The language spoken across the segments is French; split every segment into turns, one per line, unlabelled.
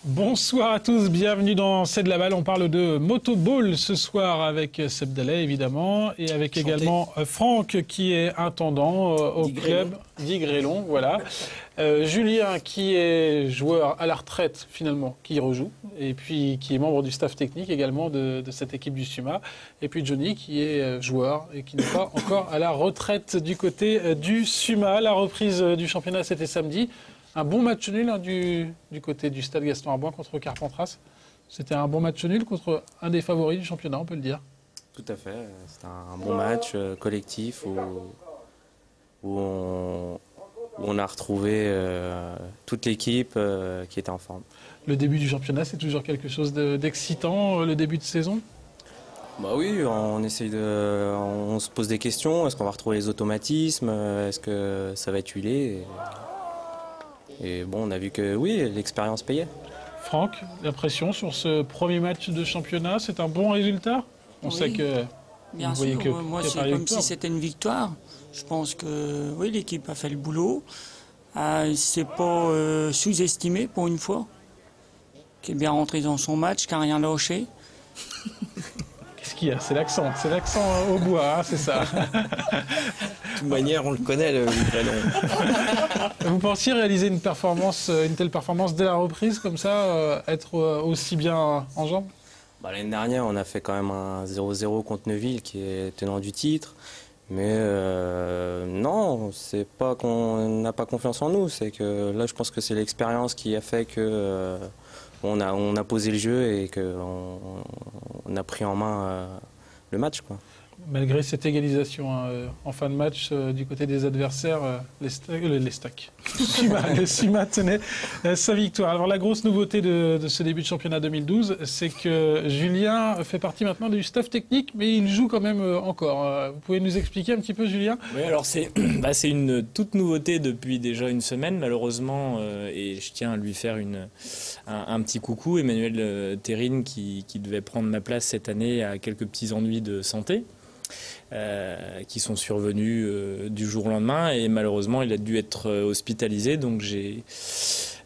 Bonsoir à tous, bienvenue dans C'est de la balle. On parle de motoball ce soir avec Seb Dallet évidemment et avec également Franck qui est intendant au club d'Igrelon. Voilà. Julien qui est joueur à la retraite finalement, qui rejoue et puis qui est membre du staff technique également de cette équipe du SUMA. Et puis Johnny qui est joueur et qui n'est pas encore à la retraite du côté du SUMA. La reprise du championnat c'était samedi. Un bon match nul du côté du stade Gaston-Arboin contre Carpentras. C'était un bon match nul contre un des favoris du championnat, on peut le dire.
Tout à fait. C'était un bon match collectif où on a retrouvé toute l'équipe qui était en forme. Le
début du championnat, c'est toujours quelque chose d'excitant, le début de saison ?
Bah oui, on se pose des questions. Est-ce qu'on va retrouver les automatismes ? Est-ce que ça va être huilé ? Et bon, on a vu que oui, l'expérience payait.
Franck, l'impression sur ce premier match de championnat, c'est un bon résultat ? On sait que
bien sûr, moi c'est comme si c'était une victoire. Je pense que oui, l'équipe a fait le boulot. C'est pas sous-estimé pour une fois. Qui est bien rentré dans son match, qui n'a rien lâché.
Qu'est-ce qu'il y a ? C'est l'accent au bois, hein, c'est ça.
De toute manière, on le connaît, le Igrelon.
Vous pensiez réaliser une telle performance dès la reprise, comme ça, être aussi bien en jambes ?
L'année dernière, on a fait quand même un 0-0 contre Neuville, qui est tenant du titre. Mais non, c'est pas qu'on n'a pas confiance en nous. C'est que là, je pense que c'est l'expérience qui a fait que on a posé le jeu et qu'on a pris en main le match, quoi.
Malgré cette égalisation en fin de match du côté des adversaires, le SUMA tenait sa victoire. Alors la grosse nouveauté de ce début de championnat 2012, c'est que Julien fait partie maintenant du staff technique, mais il joue quand même encore. Vous pouvez nous expliquer un petit peu, Julien ?
Oui, alors c'est une toute nouveauté depuis déjà une semaine, malheureusement, et je tiens à lui faire un petit coucou. Emmanuel Terrine, qui devait prendre ma place cette année, a quelques petits ennuis de santé. Qui sont survenus du jour au lendemain et malheureusement il a dû être hospitalisé, donc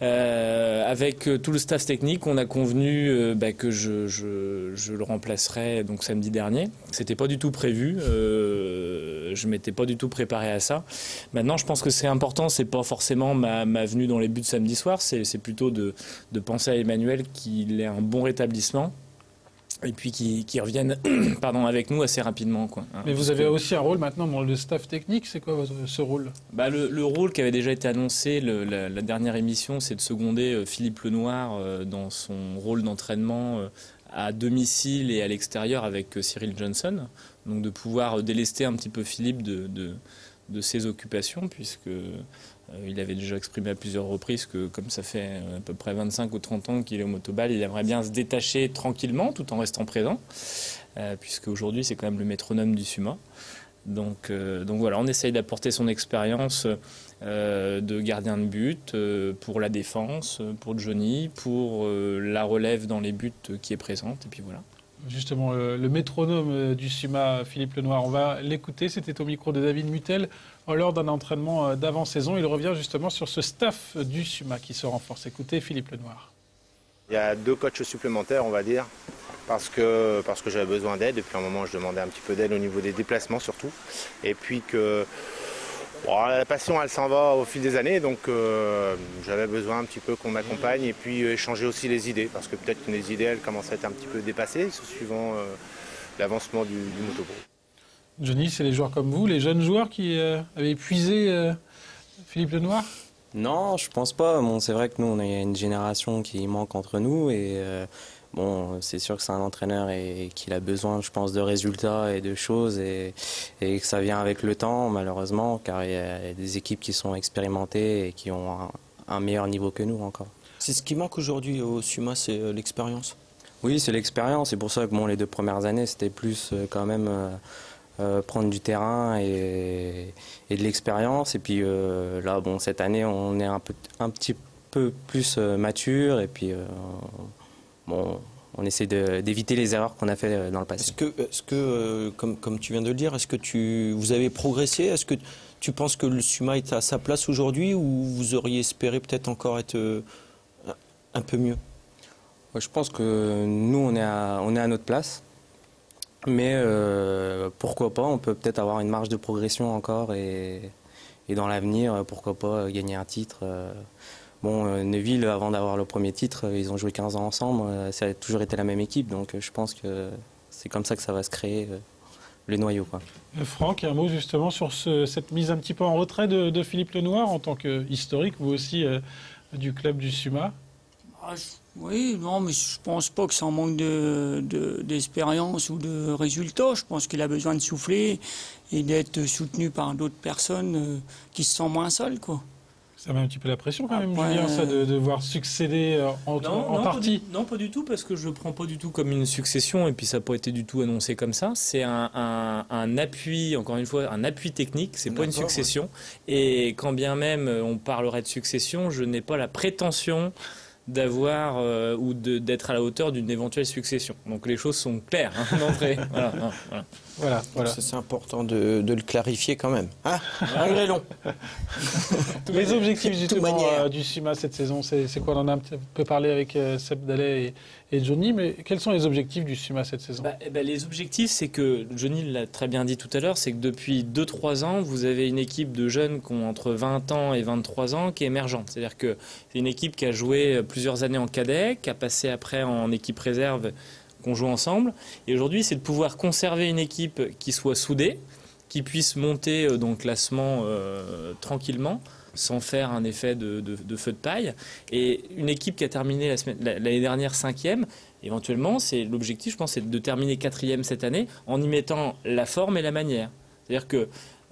avec tout le staff technique on a convenu que je le remplacerai donc samedi dernier. C'était pas du tout prévu, je m'étais pas du tout préparé à ça. Maintenant je pense que c'est important, c'est pas forcément ma venue dans les buts samedi soir, c'est plutôt de penser à Emmanuel qu'il ait un bon rétablissement et puis qui reviennent avec nous assez rapidement, quoi.
Mais vous avez aussi un rôle maintenant dans le staff technique, c'est quoi ce rôle ?
Le rôle qui avait déjà été annoncé, la dernière émission, c'est de seconder Philippe Lenoir dans son rôle d'entraînement à domicile et à l'extérieur avec Cyril Johnson. Donc de pouvoir délester un petit peu Philippe de ses occupations, puisque il avait déjà exprimé à plusieurs reprises que comme ça fait à peu près 25 ou 30 ans qu'il est au motoball, il aimerait bien se détacher tranquillement tout en restant présent, puisque aujourd'hui c'est quand même le métronome du SUMA. Donc voilà, on essaye d'apporter son expérience de gardien de but pour la défense, pour Johnny, pour la relève dans les buts qui est présente, et puis voilà.
Justement, le métronome du SUMA, Philippe Lenoir, on va l'écouter. C'était au micro de David Mutel lors d'un entraînement d'avant-saison. Il revient justement sur ce staff du SUMA qui se renforce. Écoutez Philippe Lenoir.
Il y a 2 coachs supplémentaires, on va dire, parce que j'avais besoin d'aide. Depuis un moment, je demandais un petit peu d'aide au niveau des déplacements surtout. Et puis que la passion, elle s'en va au fil des années, donc j'avais besoin un petit peu qu'on m'accompagne et puis échanger aussi les idées, parce que peut-être que les idées, elles commencent à être un petit peu dépassées, suivant l'avancement du motoball.
Johnny, c'est les joueurs comme vous, les jeunes joueurs qui avaient épuisé Philippe Lenoir ?
Non, je pense pas. Bon, c'est vrai que nous, on a une génération qui manque entre nous et c'est sûr que c'est un entraîneur et qu'il a besoin, je pense, de résultats et de choses et que ça vient avec le temps, malheureusement, car il y a des équipes qui sont expérimentées et qui ont un meilleur niveau que nous encore.
C'est ce qui manque aujourd'hui au SUMA, c'est l'expérience.
Oui, c'est l'expérience. C'est pour ça que les 2 premières années, c'était plus quand même prendre du terrain et de l'expérience. Et puis là, cette année, on est un petit peu plus mature et puis bon, on essaie d'éviter les erreurs qu'on a fait dans le passé.
Est-ce que comme tu viens de le dire, est-ce que vous avez progressé? Est-ce que tu penses que le SUMA est à sa place aujourd'hui ou vous auriez espéré peut-être encore être un peu mieux?
Je pense que nous, on est à notre place. Mais pourquoi pas, on peut peut-être avoir une marge de progression encore et dans l'avenir, pourquoi pas gagner un titre. Bon, Neuville, avant d'avoir le premier titre, ils ont joué 15 ans ensemble, ça a toujours été la même équipe, donc je pense que c'est comme ça que ça va se créer, le noyau, quoi.
Franck, un mot justement sur cette mise un petit peu en retrait de Philippe Lenoir, en tant qu'historique, vous aussi, du club du SUMA.
Oui, non, mais je pense pas que ça en manque d'expérience ou de résultats. Je pense qu'il a besoin de souffler et d'être soutenu par d'autres personnes qui se sentent moins seuls, quoi.
Ça met un petit peu la pression quand même, Julien, ça, de devoir succéder en partie.
Non, pas du tout, parce que je le prends pas du tout comme une succession, et puis ça n'a pas été du tout annoncé comme ça. C'est un appui, encore une fois, un appui technique, c'est pas une succession. Ouais. Et quand bien même on parlerait de succession, je n'ai pas la prétention d'avoir ou d'être à la hauteur d'une éventuelle succession. Donc les choses sont claires d'entrée.
Voilà. C'est important de le clarifier quand même. Ah, malgré long.
Les objectifs justement du SUMA cette saison, c'est quoi? On en a un peu parlé avec Seb Dallet et Johnny, mais quels sont les objectifs du SUMA cette saison?
Les objectifs, c'est que, Johnny l'a très bien dit tout à l'heure, c'est que depuis 2-3 ans, vous avez une équipe de jeunes qui ont entre 20 ans et 23 ans qui est émergente. C'est-à-dire que c'est une équipe qui a joué plusieurs années en cadet, qui a passé après en équipe réserve, qu'on joue ensemble. Et aujourd'hui, c'est de pouvoir conserver une équipe qui soit soudée, qui puisse monter dans le classement tranquillement, sans faire un effet de feu de paille. Et une équipe qui a terminé l'année dernière 5e, éventuellement, c'est l'objectif, je pense, c'est de terminer 4e cette année en y mettant la forme et la manière. C'est-à-dire que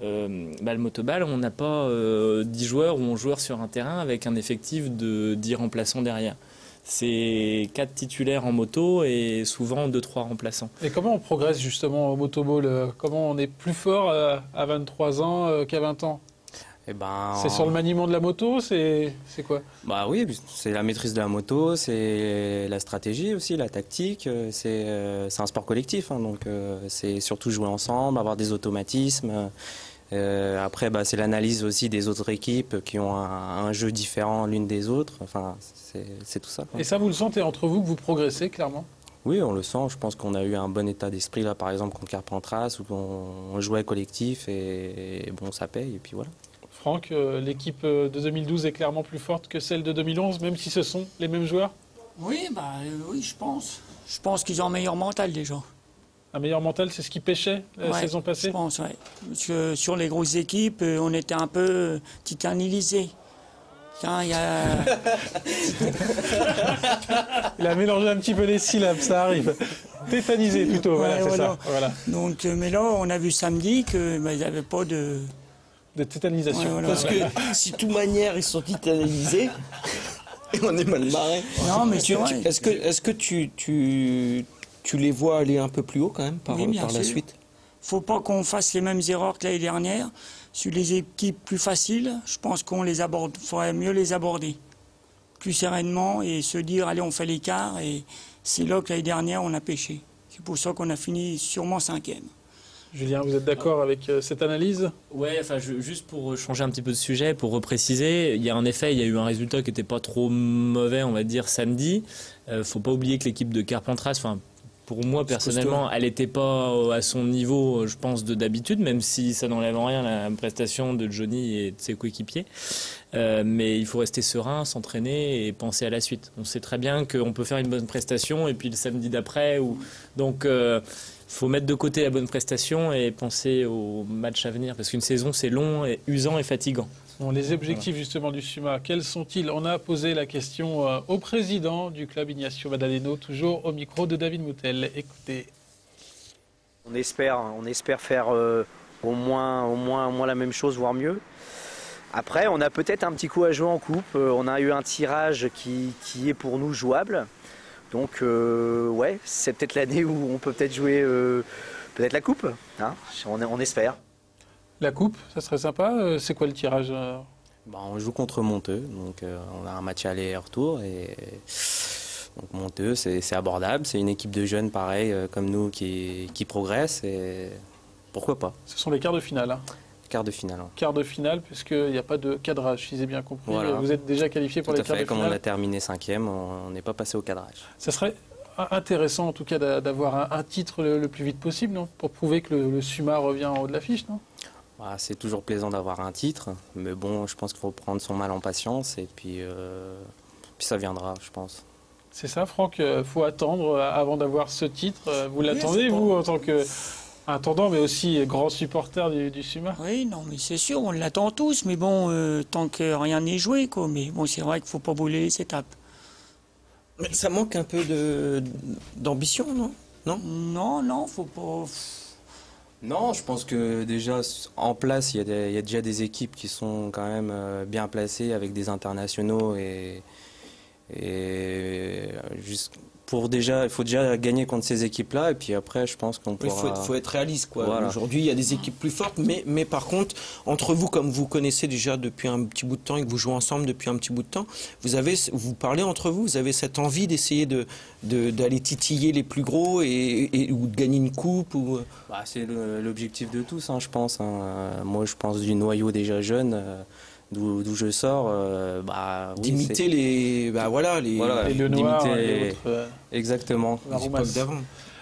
le motoball, on n'a pas 10 joueurs ou 11 joueurs sur un terrain avec un effectif de 10 remplaçants derrière. C'est 4 titulaires en moto et souvent 2-3 remplaçants.
Et comment on progresse justement au motoball? Comment on est plus fort à 23 ans qu'à 20 ans? C'est sur le maniement de la moto, c'est quoi?
Oui, c'est la maîtrise de la moto, c'est la stratégie aussi, la tactique, c'est un sport collectif, donc c'est surtout jouer ensemble, avoir des automatismes. Après, c'est l'analyse aussi des autres équipes qui ont un jeu différent l'une des autres, enfin c'est tout ça, quoi.
Et ça, vous le sentez entre vous que vous progressez clairement?
Oui, on le sent. Je pense qu'on a eu un bon état d'esprit là, par exemple contre Carpentras, où on jouait collectif et bon, ça paye et puis voilà.
Franck, l'équipe de 2012 est clairement plus forte que celle de 2011, même si ce sont les mêmes joueurs?
Oui, oui, je pense. Je pense qu'ils ont un meilleur mental déjà.
Un meilleur mental, c'est ce qui pêchait la saison passée?
Je pense, oui. Parce que sur les grosses équipes, on était un peu titanisés. Il
a mélangé un petit peu les syllabes, ça arrive. Tétanisé plutôt, ça. Voilà.
Donc, mais là, on a vu samedi qu'il n'y avait pas de
tétanisation.
Parce que si de toute manière ils sont tétanisés, et on est mal barré.
Non, mais
est-ce que tu les vois aller un peu plus haut quand même par la suite?
Faut pas qu'on fasse les mêmes erreurs que l'année dernière. Sur les équipes plus faciles, je pense qu'on faudrait mieux les aborder plus sereinement et se dire allez, on fait l'écart. Et c'est là que l'année dernière on a pêché. C'est pour ça qu'on a fini sûrement 5e.
Julien, vous êtes d'accord avec cette analyse?
Oui, juste pour changer un petit peu de sujet, pour repréciser, il y a eu un résultat qui n'était pas trop mauvais, on va dire, samedi. Faut pas oublier que l'équipe de Carpentras, pour moi, personnellement, elle n'était pas à son niveau, je pense, d'habitude, même si ça n'enlève en rien la prestation de Johnny et de ses coéquipiers. Mais il faut rester serein, s'entraîner et penser à la suite. On sait très bien qu'on peut faire une bonne prestation et puis le samedi d'après. Donc, faut mettre de côté la bonne prestation et penser au match à venir. Parce qu'une saison, c'est long, et usant et fatigant.
Bon, les objectifs justement du SUMA, quels sont-ils? On a posé la question au président du club, Ignacio Madaleno, toujours au micro de David Moutel. Écoutez.
On espère faire au moins la même chose, voire mieux. Après, on a peut-être un petit coup à jouer en coupe. On a eu un tirage qui est pour nous jouable. Donc, c'est peut-être l'année où on peut peut-être jouer peut-être la coupe. On espère.
La coupe, ça serait sympa. C'est quoi le tirage?
On joue contre Monteux, donc on a un match aller et retour. Et Donc Monteux, c'est abordable, c'est une équipe de jeunes pareil comme nous qui progresse et pourquoi pas.
Ce sont les quarts de finale. Hein.
Quart de finale. Hein.
Quart de finale, puisqu'il n'y a pas de cadrage, si j'ai bien compris.
Voilà.
Vous êtes déjà qualifié pour les quarts de finale.
Comme on a terminé 5e, on n'est pas passé au cadrage.
Ça serait intéressant en tout cas d'avoir un titre le plus vite possible, non? Pour prouver que le SUMA revient en haut de l'affiche, non?
C'est toujours plaisant d'avoir un titre, mais bon, je pense qu'il faut prendre son mal en patience et puis ça viendra, je pense.
C'est ça, Franck, il faut attendre avant d'avoir ce titre. Vous l'attendez, vous, en tant qu'intendant, mais aussi grand supporter du SUMA?
Oui, non, mais c'est sûr, on l'attend tous, mais bon, tant que rien n'est joué, quoi. Mais bon, c'est vrai qu'il ne faut pas brûler les étapes.
Mais ça manque un peu d'ambition, non?
Non, faut pas...
Non, je pense que déjà en place, il y a déjà des équipes qui sont quand même bien placées avec des internationaux et juste il faut déjà gagner contre ces équipes-là et puis après, je pense qu'on pourra...
Il faut être réaliste, quoi.
Voilà.
Aujourd'hui, il y a des équipes plus fortes, mais par contre, entre vous, comme vous connaissez déjà depuis un petit bout de temps et que vous jouez ensemble depuis un petit bout de temps, vous parlez entre vous, vous avez cette envie d'essayer d'aller titiller les plus gros ou de gagner une coupe ou...
C'est l'objectif de tous, hein, je pense. Hein. Moi, je pense du noyau déjà jeune. D'où je sors,
d'imiter les
le noir, les autres,
exactement.
L'époque d'avant.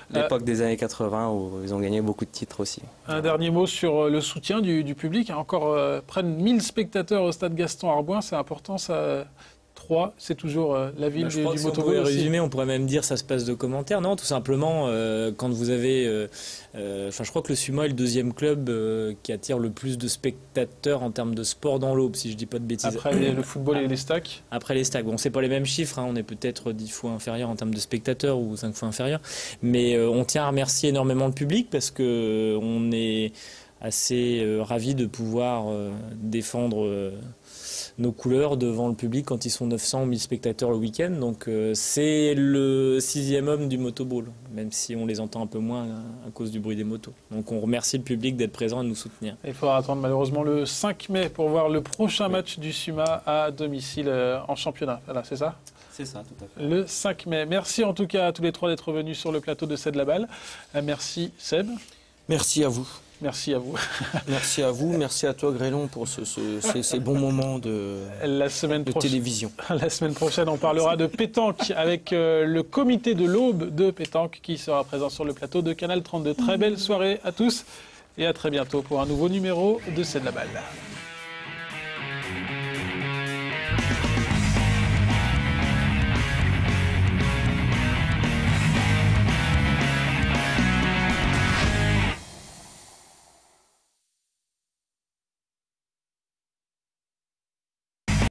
L'époque des années 80 où ils ont gagné beaucoup de titres aussi.
Un dernier mot sur le soutien du public. Encore près de 1000 spectateurs au stade Gaston-Arbouin, c'est important ça. 3, c'est toujours la ville du motoball.
Si on pouvait résumer, on pourrait même dire ça se passe de commentaires. Non, tout simplement, quand vous avez... je crois que le SUMA est le deuxième club qui attire le plus de spectateurs en termes de sport dans l'Aube, si je ne dis pas de bêtises.
Après le football et les stacks.
Après les stacks. Bon, c'est pas les mêmes chiffres, hein. On est peut-être 10 fois inférieur en termes de spectateurs ou 5 fois inférieur. Mais on tient à remercier énormément le public parce qu'on est assez ravis de pouvoir défendre... nos couleurs devant le public quand ils sont 900 ou 1000 spectateurs le week-end. Donc c'est le 6e homme du motoball, même si on les entend un peu moins à cause du bruit des motos. Donc on remercie le public d'être présent et de nous soutenir.
Il faudra attendre malheureusement le 5 mai pour voir le prochain match du SUMA à domicile en championnat. Voilà, c'est ça ?
C'est ça, tout à fait.
Le 5 mai. Merci en tout cas à tous les trois d'être venus sur le plateau de C'est de la balle. Merci Seb.
Merci à vous.
Merci à vous.
Merci à vous, merci à toi Grélon pour ces bons moments de télévision.
La semaine prochaine, on parlera de pétanque avec le comité de l'Aube de pétanque qui sera présent sur le plateau de Canal 32. Très belle soirée à tous et à très bientôt pour un nouveau numéro de C'est de la balle.